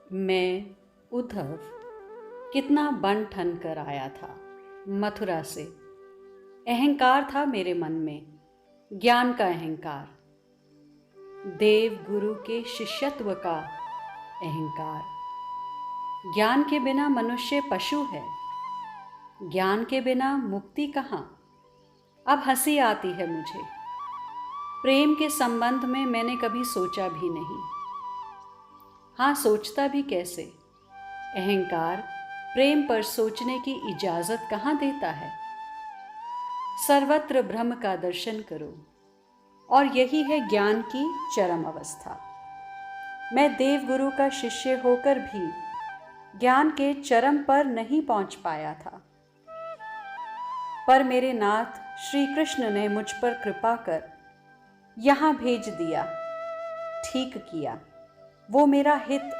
मैं उद्धव कितना बन ठन कर आया था मथुरा से। अहंकार था मेरे मन में, ज्ञान का अहंकार, देव गुरु के शिष्यत्व का अहंकार। ज्ञान के बिना मनुष्य पशु है, ज्ञान के बिना मुक्ति कहाँ। अब हंसी आती है मुझे, प्रेम के संबंध में मैंने कभी सोचा भी नहीं। हाँ, सोचता भी कैसे, अहंकार प्रेम पर सोचने की इजाजत कहाँ देता है। सर्वत्र ब्रह्म का दर्शन करो, और यही है ज्ञान की चरम अवस्था। मैं देवगुरु का शिष्य होकर भी ज्ञान के चरम पर नहीं पहुंच पाया था, पर मेरे नाथ श्री कृष्ण ने मुझ पर कृपा कर यहाँ भेज दिया। ठीक किया, वो मेरा हित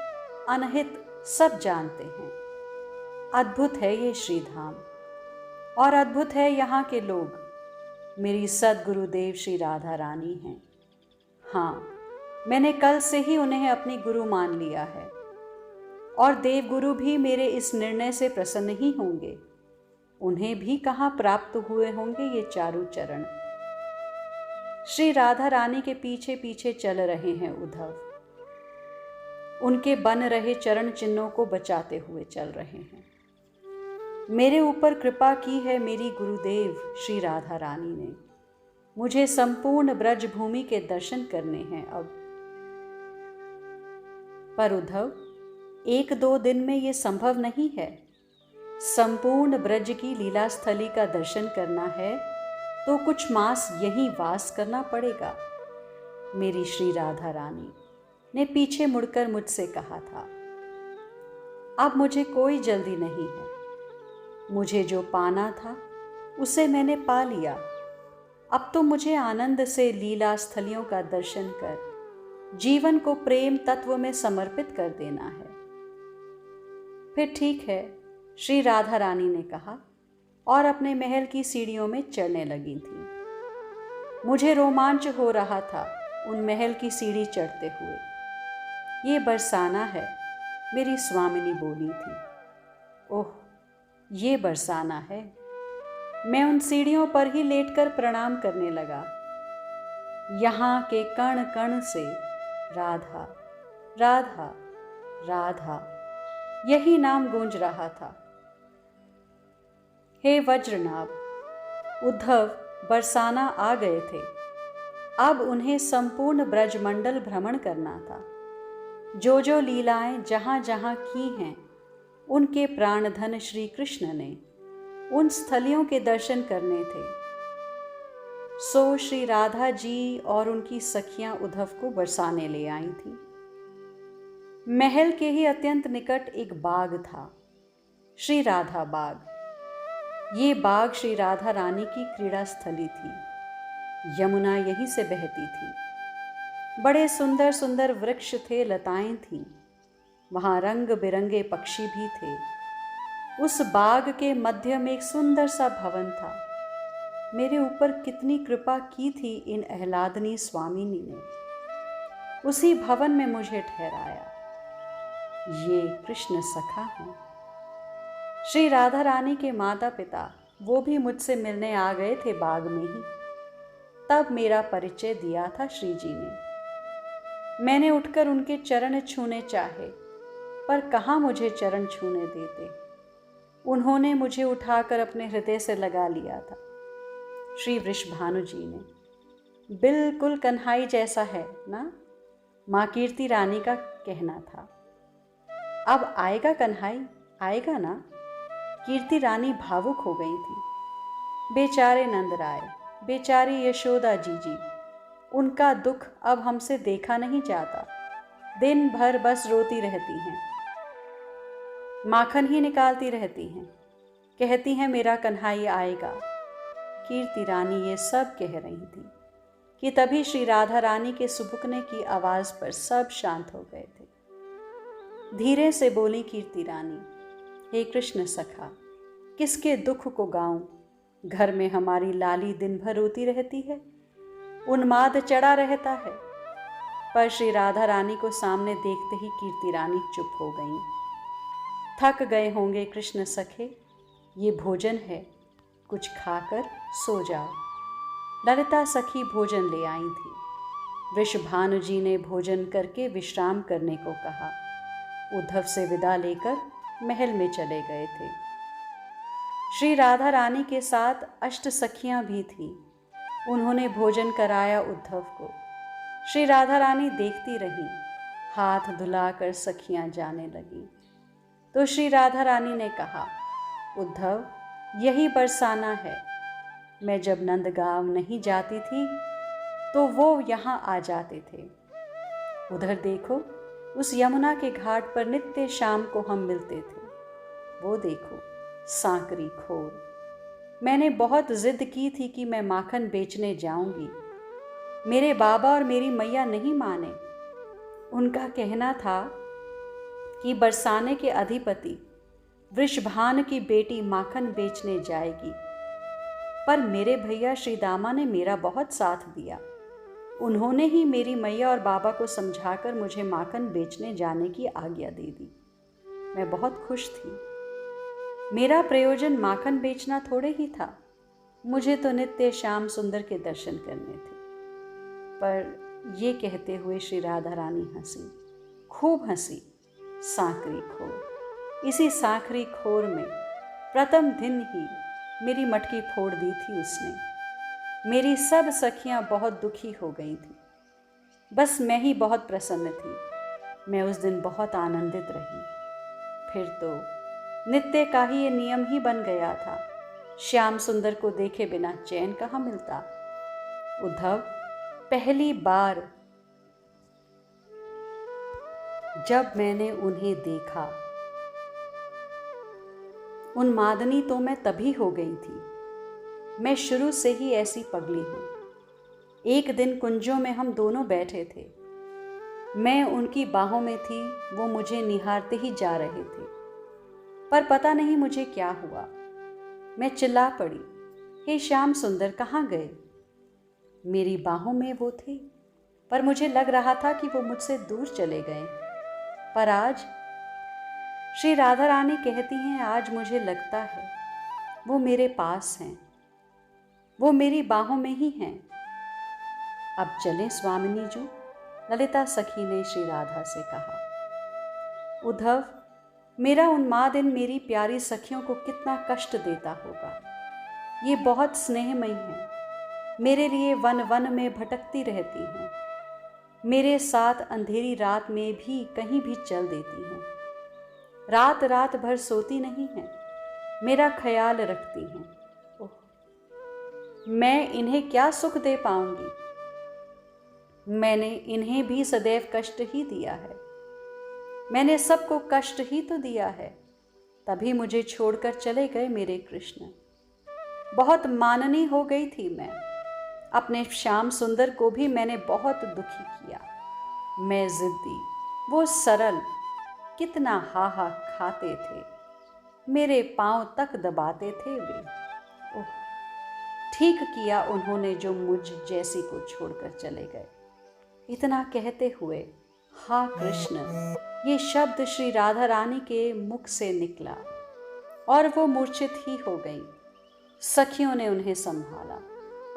अनहित सब जानते हैं। अद्भुत है ये श्रीधाम, और अद्भुत है यहाँ के लोग। मेरी सद्गुरुदेव श्री राधा रानी हैं। हाँ, मैंने कल से ही उन्हें अपनी गुरु मान लिया है, और देवगुरु भी मेरे इस निर्णय से प्रसन्न ही होंगे। उन्हें भी कहाँ प्राप्त हुए होंगे ये चारों चरण। श्री राधा रानी के पीछे पीछे चल रहे हैं उद्धव, उनके बन रहे चरण चिन्हों को बचाते हुए चल रहे हैं। मेरे ऊपर कृपा की है मेरी गुरुदेव श्री राधा रानी ने। मुझे संपूर्ण ब्रज भूमि के दर्शन करने हैं अब। पर उद्धव, एक दो दिन में ये संभव नहीं है। संपूर्ण ब्रज की लीला स्थली का दर्शन करना है तो कुछ मास यहीं वास करना पड़ेगा। मेरी श्री राधा रानी ने पीछे मुड़कर मुझसे कहा था। अब मुझे कोई जल्दी नहीं है। मुझे जो पाना था उसे मैंने पा लिया। अब तो मुझे आनंद से लीला स्थलियों का दर्शन कर जीवन को प्रेम तत्व में समर्पित कर देना है। फिर ठीक है, श्री राधा रानी ने कहा, और अपने महल की सीढ़ियों में चढ़ने लगी थी। मुझे रोमांच हो रहा था उन महल की सीढ़ी चढ़ते हुए। ये बरसाना है, मेरी स्वामिनी बोली थी। ओह, ये बरसाना है। मैं उन सीढ़ियों पर ही लेटकर प्रणाम करने लगा। यहाँ के कण कण से राधा राधा राधा यही नाम गूंज रहा था। हे वज्रनाभ, उद्धव बरसाना आ गए थे। अब उन्हें संपूर्ण ब्रजमंडल भ्रमण करना था। जो जो लीलाएं जहाँ जहाँ की हैं, उनके प्राणधन श्री कृष्ण ने उन स्थलियों के दर्शन करने थे। सो श्री राधा जी और उनकी सखियां उद्धव को बरसाने ले आई थी। महल के ही अत्यंत निकट एक बाग था, श्री राधा बाग। ये बाग श्री राधा रानी की क्रीड़ा स्थली थी। यमुना यहीं से बहती थी। बड़े सुंदर सुंदर वृक्ष थे, लताएं थीं। वहाँ रंग बिरंगे पक्षी भी थे। उस बाग के मध्य में एक सुंदर सा भवन था। मेरे ऊपर कितनी कृपा की थी इन आह्लादनी स्वामिनी ने। उसी भवन में मुझे ठहराया। ये कृष्ण सखा हैं। श्री राधा रानी के माता पिता वो भी मुझसे मिलने आ गए थे बाग में ही। तब मेरा परिचय दिया था श्री जी ने। मैंने उठकर उनके चरण छूने चाहे, पर कहाँ मुझे चरण छूने देते। उन्होंने मुझे उठाकर अपने हृदय से लगा लिया था। श्री वृषभानु जी ने, बिल्कुल कन्हाई जैसा है ना, माँ कीर्ति रानी का कहना था। अब आएगा कन्हाई, आएगा ना। कीर्ति रानी भावुक हो गई थी। बेचारे नंदराय, बेचारी यशोदा जी, उनका दुख अब हमसे देखा नहीं जाता। दिन भर बस रोती रहती हैं, माखन ही निकालती रहती हैं, कहती हैं मेरा कन्हाई आएगा। कीर्ति रानी ये सब कह रही थी कि तभी श्री राधा रानी के सुबुकने की आवाज़ पर सब शांत हो गए थे। धीरे से बोली कीर्ति रानी, हे कृष्ण सखा, किसके दुख को गाऊं। घर में हमारी लाली दिन भर रोती रहती है, उन्माद चढ़ा रहता है। पर श्री राधा रानी को सामने देखते ही कीर्ति रानी चुप हो गईं। थक गए होंगे कृष्ण सखे, ये भोजन है, कुछ खाकर सो जाओ। ललिता सखी भोजन ले आई थी। वृषभानु जी ने भोजन करके विश्राम करने को कहा। उद्धव से विदा लेकर महल में चले गए थे। श्री राधा रानी के साथ अष्ट सखियां भी थीं। उन्होंने भोजन कराया उद्धव को। श्री राधा रानी देखती रहीं। हाथ धुलाकर सखियां जाने लगीं। तो श्री राधा रानी ने कहा, उद्धव, यही बरसाना है। मैं जब नंदगांव नहीं जाती थी तो वो यहाँ आ जाते थे। उधर देखो, उस यमुना के घाट पर नित्य शाम को हम मिलते थे। वो देखो, सांकरी खोर। मैंने बहुत जिद की थी कि मैं माखन बेचने जाऊंगी। मेरे बाबा और मेरी मैया नहीं माने। उनका कहना था कि बरसाने के अधिपति वृषभान की बेटी माखन बेचने जाएगी। पर मेरे भैया श्री दामा ने मेरा बहुत साथ दिया। उन्होंने ही मेरी मैया और बाबा को समझाकर मुझे माखन बेचने जाने की आज्ञा दे दी। मैं बहुत खुश थी। मेरा प्रयोजन माखन बेचना थोड़े ही था। मुझे तो नित्य श्याम सुंदर के दर्शन करने थे। पर ये कहते हुए श्री राधा रानी हंसी, खूब हंसी। सांकरी खोर। इसी सांकरी खोर में प्रथम दिन ही मेरी मटकी फोड़ दी थी उसने। मेरी सब सखियां बहुत दुखी हो गई थी। बस मैं ही बहुत प्रसन्न थी। मैं उस दिन बहुत आनंदित रही। फिर तो नित्य का ही ये नियम ही बन गया था। श्याम सुंदर को देखे बिना चैन कहाँ मिलता। उद्धव, पहली बार जब मैंने उन्हें देखा, उन्मादनी तो मैं तभी हो गई थी। मैं शुरू से ही ऐसी पगली हूँ। एक दिन कुंजों में हम दोनों बैठे थे। मैं उनकी बाहों में थी, वो मुझे निहारते ही जा रहे थे। पर पता नहीं मुझे क्या हुआ। मैं चिल्ला पड़ी, हे श्याम सुंदर, कहाँ गए? मेरी बाहों में वो थे, पर मुझे लग रहा था कि वो मुझसे दूर चले गए। पर आज श्री राधा रानी कहती हैं, आज मुझे लगता है वो मेरे पास हैं, वो मेरी बाहों में ही हैं। अब चलें स्वामिनी जी, ललिता सखी ने श्री राधा से कहा। उद्धव, मेरा उन्माद इन मेरी प्यारी सखियों को कितना कष्ट देता होगा। ये बहुत स्नेहमयी हैं। मेरे लिए वन वन में भटकती रहती हैं। मेरे साथ अंधेरी रात में भी कहीं भी चल देती हैं। रात रात भर सोती नहीं हैं। मेरा ख्याल रखती हैं। ओह, मैं इन्हें क्या सुख दे पाऊंगी? मैंने इन्हें भी सदैव कष्ट ही दिया है। मैंने सबको कष्ट ही तो दिया है। तभी मुझे छोड़कर चले गए मेरे कृष्ण। बहुत माननी हो गई थी मैं। अपने श्याम सुंदर को भी मैंने बहुत दुखी किया। मैं जिद्दी, वो सरल, कितना हा हा खाते थे। मेरे पांव तक दबाते थे वे। ओह, ठीक किया उन्होंने जो मुझ जैसी को छोड़कर चले गए। इतना कहते हुए हा कृष्ण, ये शब्द श्री राधा रानी के मुख से निकला और वो मूर्छित ही हो गई। सखियों ने उन्हें संभाला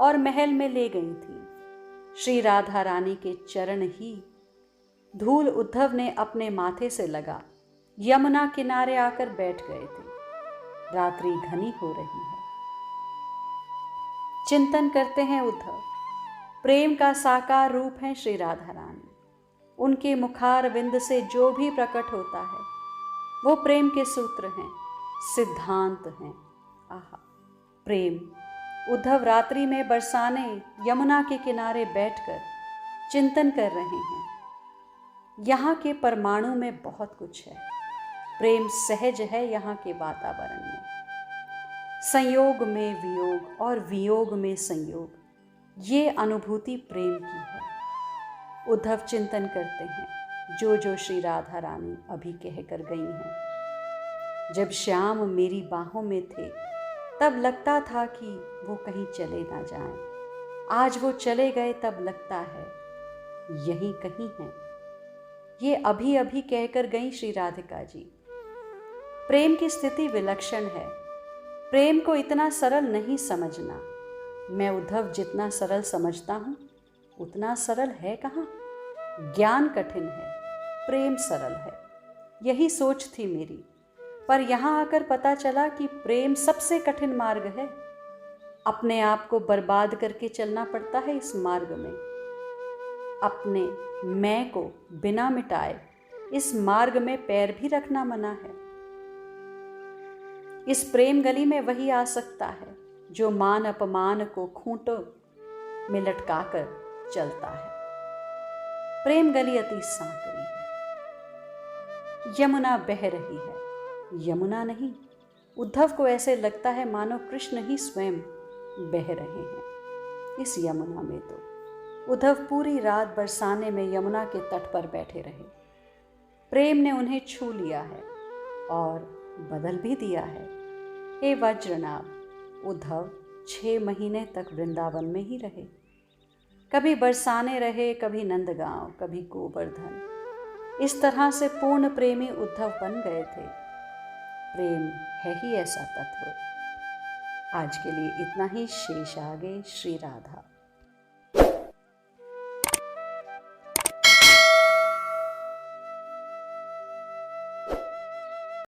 और महल में ले गई थी। श्री राधा रानी के चरण ही धूल उद्धव ने अपने माथे से लगा यमुना किनारे आकर बैठ गए थे। रात्रि घनी हो रही है। चिंतन करते हैं उद्धव। प्रेम का साकार रूप है श्री राधा रानी। उनके मुखार विंद से जो भी प्रकट होता है वो प्रेम के सूत्र हैं, सिद्धांत हैं। आहा, प्रेम। उद्धव रात्रि में बरसाने यमुना के किनारे बैठकर चिंतन कर रहे हैं। यहाँ के परमाणु में बहुत कुछ है। प्रेम सहज है यहाँ के वातावरण में। संयोग में वियोग और वियोग में संयोग, ये अनुभूति प्रेम की है। उद्धव चिंतन करते हैं जो जो श्री राधा रानी अभी कह कर गई हैं। जब श्याम मेरी बाहों में थे तब लगता था कि वो कहीं चले ना जाएं। आज वो चले गए तब लगता है यहीं कहीं हैं। ये अभी अभी कहकर गई श्री राधिका जी। प्रेम की स्थिति विलक्षण है। प्रेम को इतना सरल नहीं समझना। मैं उद्धव जितना सरल समझता हूँ उतना सरल है कहाँ। ज्ञान कठिन है, प्रेम सरल है, यही सोच थी मेरी। पर यहाँ आकर पता चला कि प्रेम सबसे कठिन मार्ग है। अपने आप को बर्बाद करके चलना पड़ता है इस मार्ग में। अपने मैं को बिना मिटाए इस मार्ग में पैर भी रखना मना है। इस प्रेम गली में वही आ सकता है जो मान अपमान को खूंटों में लटका कर चलता है। प्रेम गली अति सांकड़ी है। यमुना बह रही है, यमुना नहीं। उद्धव को ऐसे लगता है मानो कृष्ण ही स्वयं बह रहे हैं इस यमुना में। तो उद्धव पूरी रात बरसाने में यमुना के तट पर बैठे रहे। प्रेम ने उन्हें छू लिया है और बदल भी दिया है। हे वज्रनाभ, उद्धव 6 महीने तक वृंदावन में ही रहे। कभी बरसाने रहे, कभी नंदगांव, कभी गोवर्धन। इस तरह से पूर्ण प्रेमी उद्धव बन गए थे। प्रेम है ही ऐसा तत्व। आज के लिए इतना ही। शेष आगे। श्री राधा।